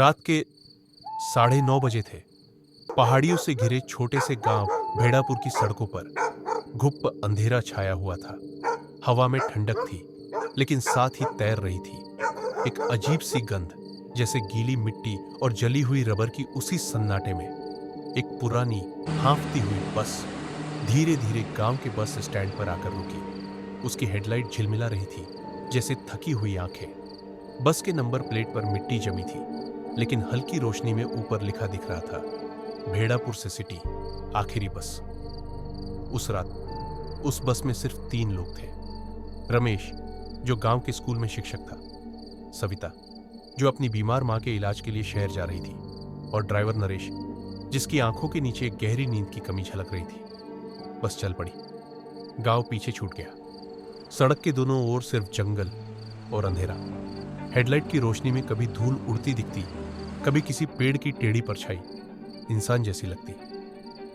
रात के 9:30 थे। पहाड़ियों से घिरे छोटे से गांव भेड़ापुर की सड़कों पर घुप अंधेरा छाया हुआ था। हवा में ठंडक थी, लेकिन साथ ही तैर रही थी एक अजीब सी गंध, जैसे गीली मिट्टी और जली हुई रबर की। उसी सन्नाटे में एक पुरानी हाँफती हुई बस धीरे धीरे गांव के बस स्टैंड पर आकर रुकी। उसकी हेडलाइट झिलमिला रही थी, जैसे थकी हुई आंखें। बस के नंबर प्लेट पर मिट्टी जमी थी, लेकिन हल्की रोशनी में ऊपर लिखा दिख रहा था, भेड़ापुर से सिटी, आखिरी बस। उस रात उस बस में सिर्फ 3 लोग थे। रमेश, जो गांव के स्कूल में शिक्षक था, सविता, जो अपनी बीमार मां के इलाज के लिए शहर जा रही थी, और ड्राइवर नरेश, जिसकी आंखों के नीचे एक गहरी नींद की कमी झलक रही थी। बस चल पड़ी। गांव पीछे छूट गया। सड़क के दोनों ओर सिर्फ जंगल और अंधेरा। हेडलाइट की रोशनी में कभी धूल उड़ती दिखती, कभी किसी पेड़ की टेढ़ी परछाई इंसान जैसी लगती।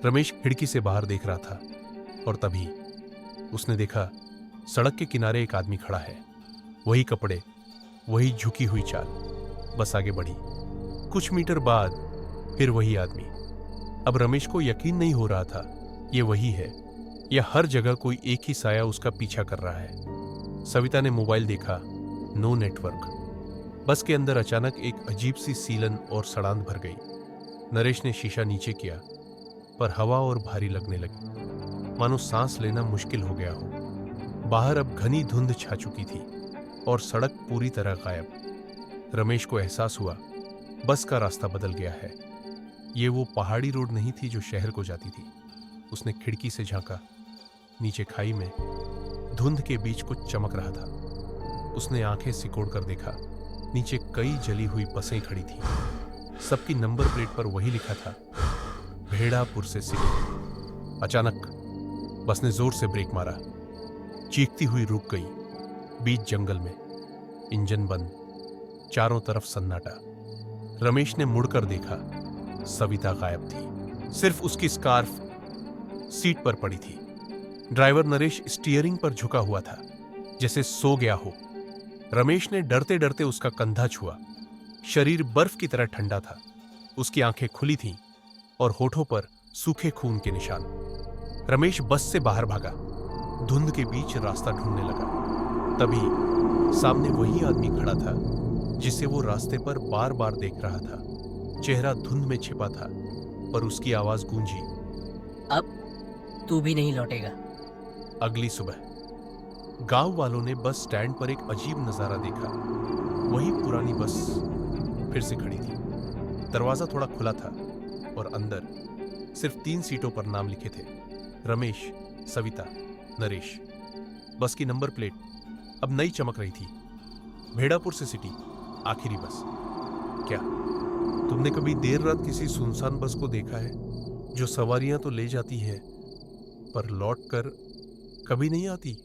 रमेश खिड़की से बाहर देख रहा था, और तभी उसने देखा सड़क के किनारे एक आदमी खड़ा है। वही कपड़े, वही झुकी हुई चाल। बस आगे बढ़ी। कुछ मीटर बाद फिर वही आदमी। अब रमेश को यकीन नहीं हो रहा था, ये वही है, या हर जगह कोई एक ही साया उसका पीछा कर रहा है। सविता ने मोबाइल देखा, नो नेटवर्क। बस के अंदर अचानक एक अजीब सी सीलन और सड़ांध भर गई। नरेश ने शीशा नीचे किया, पर हवा और भारी लगने लगी, मानो सांस लेना मुश्किल हो गया हो। बाहर अब घनी धुंध छा चुकी थी और सड़क पूरी तरह गायब। रमेश को एहसास हुआ बस का रास्ता बदल गया है। ये वो पहाड़ी रोड नहीं थी जो शहर को जाती थी। उसने खिड़की से झांका। नीचे खाई में धुंध के बीच कुछ चमक रहा था। उसने आंखें सिकोड़ कर देखा। नीचे कई जली हुई बसें खड़ी थी। सबकी नंबर प्लेट पर वही लिखा था, भेड़ापुर से सिटी। अचानक बस ने जोर से ब्रेक मारा। चीखती हुई रुक गई बीच जंगल में। इंजन बंद, चारों तरफ सन्नाटा। रमेश ने मुड़कर देखा, सविता गायब थी। सिर्फ उसकी स्कार्फ सीट पर पड़ी थी। ड्राइवर नरेश स्टीयरिंग पर झुका हुआ था, जैसे सो गया हो। रमेश ने डरते डरते उसका कंधा छुआ। शरीर बर्फ की तरह ठंडा था। उसकी आंखें खुली थीं और होठों पर सूखे खून के निशान। रमेश बस से बाहर भागा, धुंध के बीच रास्ता ढूंढने लगा। तभी सामने वही आदमी खड़ा था जिसे वो रास्ते पर बार बार देख रहा था। चेहरा धुंध में छिपा था, पर उसकी आवाज गूंजी, अब तू भी नहीं लौटेगा। अगली सुबह गांव वालों ने बस स्टैंड पर एक अजीब नजारा देखा। वही पुरानी बस फिर से खड़ी थी। दरवाजा थोड़ा खुला था और अंदर सिर्फ 3 सीटों पर नाम लिखे थे, रमेश, सविता, नरेश। बस की नंबर प्लेट अब नई चमक रही थी, भेड़ापुर से सिटी, आखिरी बस। क्या तुमने कभी देर रात किसी सुनसान बस को देखा है, जो सवारियां तो ले जाती है पर लौट कर कभी नहीं आती?